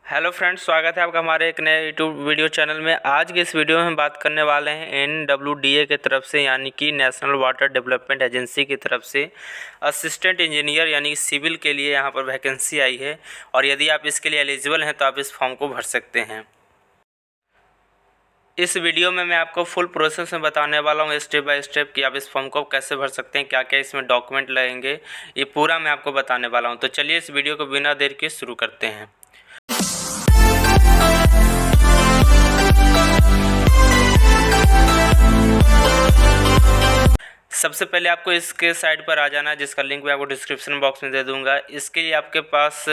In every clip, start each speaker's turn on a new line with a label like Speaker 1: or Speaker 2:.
Speaker 1: Hello friends, स्वागत है आपका हमारे एक नए यूट्यूब वीडियो चैनल में। आज के इस वीडियो में हम बात करने वाले हैं NWDA की तरफ से यानी कि नेशनल वाटर डेवलपमेंट एजेंसी की तरफ से असिस्टेंट इंजीनियर यानी सिविल के लिए यहाँ पर वैकेंसी आई है और यदि आप इसके लिए एलिजिबल हैं तो आप इस फॉर्म को भर सकते हैं। इस वीडियो में मैं आपको फुल प्रोसेस में बताने वाला हूँ स्टेप बाय स्टेप कि आप इस फॉर्म को कैसे भर सकते हैं, क्या क्या इसमें डॉक्यूमेंट लगेंगे, ये पूरा मैं आपको बताने वाला हूँ। तो चलिए इस वीडियो को बिना देर के शुरू करते हैं। सबसे पहले आपको इसके साइट पर आ जाना है, जिसका लिंक मैं आपको डिस्क्रिप्शन बॉक्स में दे दूंगा। इसके लिए आपके पास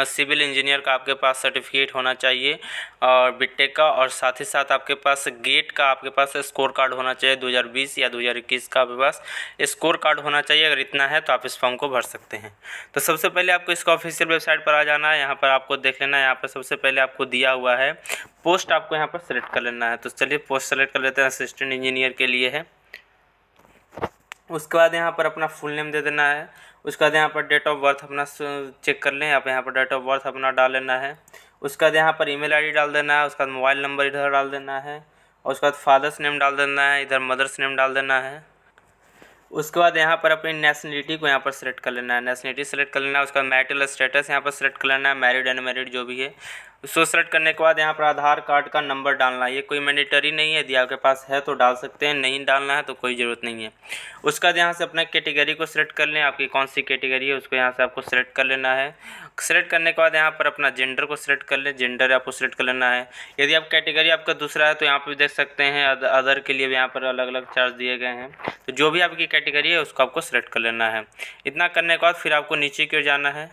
Speaker 1: सिविल इंजीनियर का आपके पास सर्टिफिकेट होना चाहिए और बीटेक का, और साथ ही साथ आपके पास गेट का आपके पास स्कोर कार्ड होना चाहिए 2020 या 2021 का आपके पास स्कोर कार्ड होना चाहिए। अगर इतना है तो आप इस फॉर्म को भर सकते हैं। तो सबसे पहले आपको इसका ऑफिशियल वेबसाइट पर आ जाना है। यहाँ पर आपको देख लेना है, यहाँ पर सबसे पहले आपको दिया हुआ है पोस्ट, आपको यहाँ पर सेलेक्ट कर लेना है। तो चलिए पोस्ट सेलेक्ट कर लेते हैं, असिस्टेंट इंजीनियर के लिए है। उसके बाद यहाँ पर अपना फुल नेम दे देना है। उसके बाद यहाँ पर डेट ऑफ बर्थ अपना चेक कर लें, आप यहाँ पर डेट ऑफ बर्थ अपना डाल लेना है। उसके बाद यहाँ पर ईमेल आईडी डाल देना है। उसके बाद मोबाइल नंबर इधर डाल देना है और उसके बाद फादर्स नेम डाल देना है, इधर मदर्स नेम डाल देना है। उसके बाद यहाँ पर अपनी नेशनलिटी को यहाँ पर सेलेक्ट कर लेना है, नेशनलिटी सेलेक्ट कर लेना है। उसका मैरिटल स्टेटस यहाँ पर सेलेक्ट कर लेना है, मैरिड अनमैरिड जो भी है उसको सेलेक्ट करने के बाद यहाँ पर आधार कार्ड का नंबर डालना है। ये कोई मैंडेटरी नहीं है, यदि आपके पास है तो डाल सकते हैं, नहीं डालना है तो कोई ज़रूरत नहीं है। उसके बाद यहाँ से अपना कैटेगरी को सिलेक्ट कर लें, आपकी कौन सी कैटेगरी है उसको यहाँ से आपको सेलेक्ट कर लेना है। सेलेक्ट करने के बाद यहाँ पर अपना जेंडर को सिलेक्ट कर लें, जेंडर आपको सिलेक्ट कर लेना है। यदि आप कैटेगरी आपका दूसरा है तो यहाँ पर देख सकते हैं अदर के लिए भी यहाँ पर अलग अलग चार्ज दिए गए हैं। तो जो भी आपकी कैटेगरी है उसको आपको सेलेक्ट कर लेना है। इतना करने के बाद फिर आपको नीचे की ओर जाना है।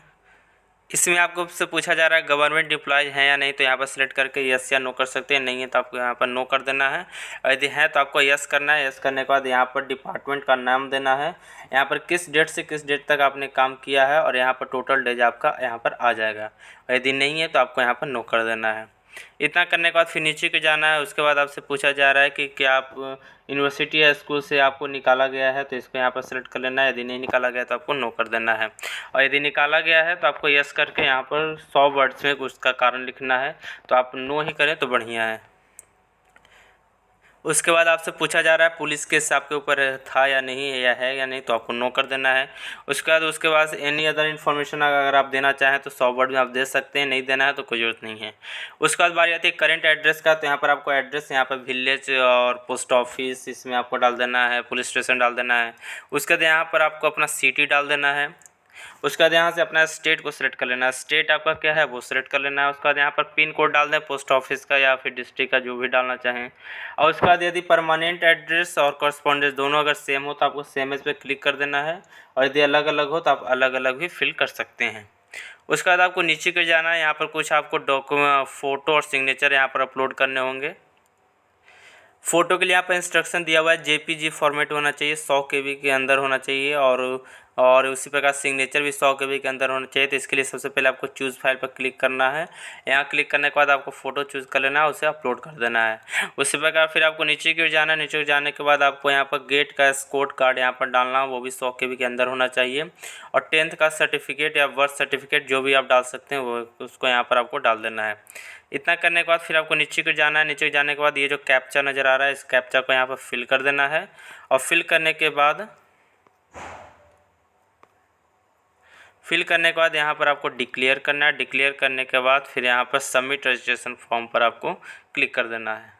Speaker 1: इसमें आपको से पूछा जा रहा है गवर्नमेंट एम्प्लॉयज हैं या नहीं, तो यहाँ पर सेलेक्ट करके यस या नो कर सकते हैं। नहीं है तो आपको यहाँ पर नो कर देना है, और यदि है तो आपको यस करना है। यस करने के बाद यहाँ पर डिपार्टमेंट का नाम देना है, यहाँ पर किस डेट से किस डेट तक आपने काम किया है, और यहाँ पर टोटल डेज आपका यहाँ पर आ जाएगा। और यदि नहीं है तो आपको यहाँ पर नो कर देना है। इतना करने के बाद फिर नीचे को जाना है। उसके बाद आपसे पूछा जा रहा है कि क्या आप यूनिवर्सिटी या स्कूल से आपको निकाला गया है, तो इसको यहाँ पर सेलेक्ट कर लेना है। यदि नहीं निकाला गया तो आपको नो कर देना है, और यदि निकाला गया है तो आपको यस करके यहाँ पर 100 वर्ड्स में उसका कारण लिखना है। तो आप नो ही करें तो बढ़िया है। उसके बाद आपसे पूछा जा रहा है पुलिस केस आपके ऊपर था या नहीं है, या नहीं, तो आपको नो कर देना है। उसके बाद एनी अदर इन्फॉर्मेशन अगर आप देना चाहें तो 100 वर्ड में आप दे सकते हैं, नहीं देना है तो कोई ज़रूरत नहीं है। उसके बाद बारी आती है करेंट एड्रेस का। तो यहाँ पर आपको एड्रेस यहाँ पर विलेज और पोस्ट ऑफिस इसमें आपको डाल देना है, पुलिस स्टेशन डाल देना है। उसके बाद यहाँ पर आपको अपना सिटी डाल देना है। उसके बाद यहाँ से अपना स्टेट को सिलेक्ट कर लेना है, स्टेट आपका क्या है वो सिलेक्ट कर लेना है। उसके बाद यहाँ पर पिन कोड डाल दें पोस्ट ऑफिस का या फिर डिस्ट्रिक्ट का, जो भी डालना चाहें। और उसके बाद यदि परमानेंट एड्रेस और कॉरस्पॉन्डेंस दोनों अगर सेम हो तो आपको सेम एज पे क्लिक कर देना है, और यदि अलग अलग हो तो आप अलग अलग भी फिल कर सकते हैं। उसके बाद आपको नीचे कर जाना है। यहाँ पर कुछ आपको डॉक्यूमेंट फ़ोटो और सिग्नेचर यहाँ पर अपलोड करने होंगे। फ़ोटो के लिए यहाँ पर इंस्ट्रक्शन दिया हुआ है, JPG फॉर्मेट होना चाहिए, 100 KB के अंदर होना चाहिए, और उसी प्रकार सिग्नेचर भी 100 KB के अंदर होना चाहिए। तो इसके लिए सबसे पहले आपको चूज़ फाइल पर क्लिक करना है। यहाँ क्लिक करने के बाद आपको फ़ोटो चूज़ कर लेना है, उसे अपलोड कर देना है। उसी प्रकार फिर आपको नीचे की ओर जाना है। नीचे की जाने के बाद आपको यहाँ पर गेट का स्कोर कार्ड यहाँ पर डालना, वो भी 100 KB के अंदर होना चाहिए, और 10th का सर्टिफिकेट या बर्थ सर्टिफिकेट जो भी आप डाल सकते हैं वो उसको यहाँ पर आपको डाल देना है। इतना करने के बाद फिर आपको नीचे को जाना है। नीचे जाने के बाद ये जो कैप्चा नज़र आ रहा है, इस कैप्चा को यहाँ पर फिल कर देना है, और फिल करने के बाद यहाँ पर आपको डिक्लेयर करना है। डिक्लेयर करने के बाद फिर यहाँ पर सबमिट रजिस्ट्रेशन फॉर्म पर आपको क्लिक कर देना है।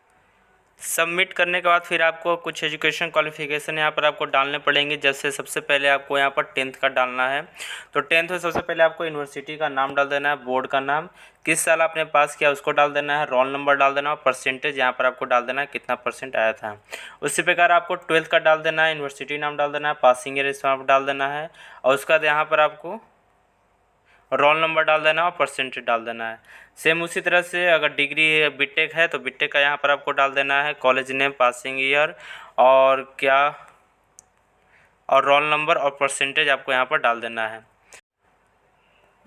Speaker 1: सबमिट करने के बाद फिर आपको कुछ एजुकेशन क्वालिफिकेशन यहाँ पर आपको डालने पड़ेंगे। जैसे सबसे पहले आपको यहाँ पर 10th का डालना है। तो 10th में सबसे पहले आपको यूनिवर्सिटी का नाम डाल देना है, बोर्ड का नाम, किस साल आपने पास किया उसको डाल देना है, रोल नंबर डाल देना, और परसेंटेज यहाँ पर आपको डाल देना है कितना परसेंट आया था। उसी प्रकार आपको 12th का डाल देना है, यूनिवर्सिटी नाम डाल देना है, पासिंग ईयर इसमें आप डाल देना है, और उसके बाद यहाँ पर आपको रोल नंबर डाल देना और परसेंटेज डाल देना है। सेम उसी तरह से अगर डिग्री बीटेक है तो बीटेक का यहाँ पर आपको डाल देना है, कॉलेज नेम, पासिंग ईयर और रोल नंबर और परसेंटेज आपको यहाँ पर डाल देना है।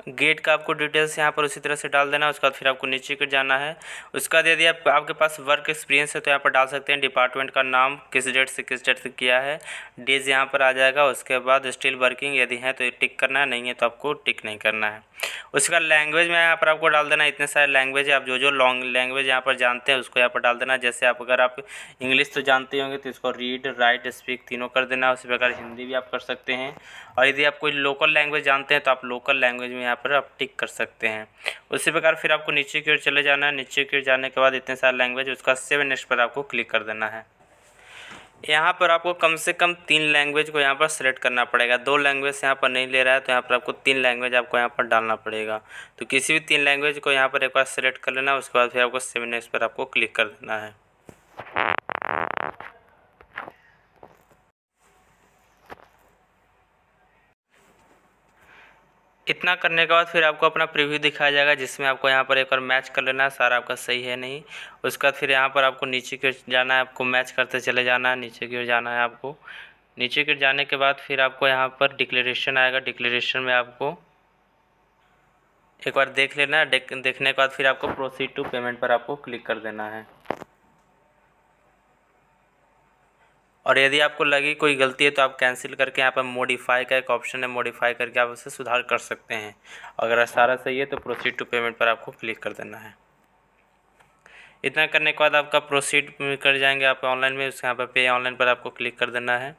Speaker 1: गेट का आपको डिटेल्स यहाँ पर उसी तरह से डाल देना है। उसके बाद फिर आपको नीचे कर जाना है। उसके बाद यदि आपके पास वर्क एक्सपीरियंस है तो यहाँ पर डाल सकते हैं डिपार्टमेंट का नाम, किस डेट से किस डेट से किया है, डेज यहाँ पर आ जाएगा। उसके बाद स्टिल वर्किंग यदि है तो टिक करना है, नहीं है तो आपको टिक नहीं करना है। उसके बाद लैंग्वेज में यहाँ पर आपको डाल देना है। इतने सारे लैंग्वेज है, आप जो लॉन्ग लैंग्वेज यहाँ पर जानते हैं उसको यहाँ पर डाल देना। जैसे अगर आप इंग्लिश तो जानते होंगे तो इसको रीड, राइट, स्पीक तीनों कर देना। उसी प्रकार हिंदी भी आप कर सकते हैं। और यदि आप कोई लोकल लैंग्वेज जानते हैं तो आप लोकल लैंग्वेज में यहाँ पर आप टिक कर सकते हैं। उसी प्रकार फिर आपको नीचे की ओर चले जाना है। नीचे की ओर जाने के बाद इतने सारे लैंग्वेज, उसका सेव नेक्स्ट पर आपको क्लिक कर देना है। यहाँ पर आपको कम से कम 3 लैंग्वेज को यहाँ पर सेलेक्ट करना पड़ेगा। 2 लैंग्वेज यहाँ पर नहीं ले रहा है तो यहाँ पर आपको 3 लैंग्वेज आपको यहाँ पर डालना पड़ेगा। तो किसी भी 3 लैंग्वेज को यहाँ पर एक बार सेलेक्ट कर लेना। उसके बाद फिर आपको सेव नेक्स्ट पर आपको क्लिक कर देना है। इतना करने के बाद फिर आपको अपना प्रीव्यू दिखाया जाएगा, जिसमें आपको यहाँ पर एक बार मैच कर लेना है सारा आपका सही है नहीं। उसके बाद फिर यहाँ पर आपको नीचे की ओर जाना है, आपको मैच करते चले जाना है, नीचे की ओर जाना है। आपको नीचे की ओर जाने के बाद फिर आपको यहाँ पर डिक्लेरेशन आएगा। डिक्लेरेशन में आपको एक बार देख लेना है। देखने के बाद फिर आपको प्रोसीड टू पेमेंट पर आपको क्लिक कर देना है। और यदि आपको लगी कोई गलती है तो आप कैंसिल करके यहाँ पर मॉडिफाई का एक ऑप्शन है, मॉडिफाई करके आप उसे सुधार कर सकते हैं। अगर सारा सही है तो प्रोसीड टू पेमेंट पर आपको क्लिक कर देना है। इतना करने के बाद आपका प्रोसीड कर जाएंगे आप ऑनलाइन में। उसके यहाँ पर पे ऑनलाइन पर आपको क्लिक कर देना है।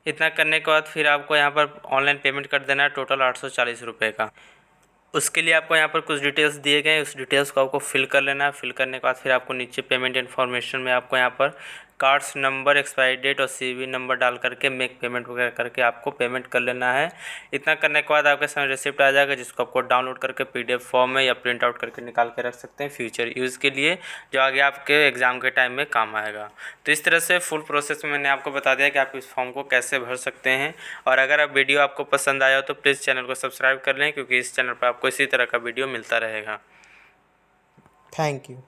Speaker 1: इतना करने के बाद फिर आपको यहाँ पर ऑनलाइन पेमेंट कर देना है टोटल 840 रुपये का। उसके लिए आपको यहाँ पर कुछ डिटेल्स दिए गए हैं, उस डिटेल्स को आपको फिल कर लेना है। फिल करने के बाद फिर आपको नीचे पेमेंट इन्फॉर्मेशन में आपको यहाँ पर कार्ड्स नंबर, एक्सपायरी डेट और सीवी नंबर डाल करके मेक पेमेंट वगैरह करके आपको पेमेंट कर लेना है। इतना करने के बाद आपके सामने रिसिप्ट आ जाएगा, जिसको आपको डाउनलोड करके PDF फॉर्म में या प्रिंट आउट करके निकाल के रख सकते हैं फ्यूचर यूज़ के लिए, जो आगे आपके एग्ज़ाम के टाइम में काम आएगा। तो इस तरह से फुल प्रोसेस में मैंने आपको बता दिया कि आप इस फॉर्म को कैसे भर सकते हैं। और अगर आप वीडियो आपको पसंद आया हो तो प्लीज़ चैनल को सब्सक्राइब कर लें, क्योंकि इस चैनल पर आपको इसी तरह का वीडियो मिलता रहेगा।
Speaker 2: Thank you.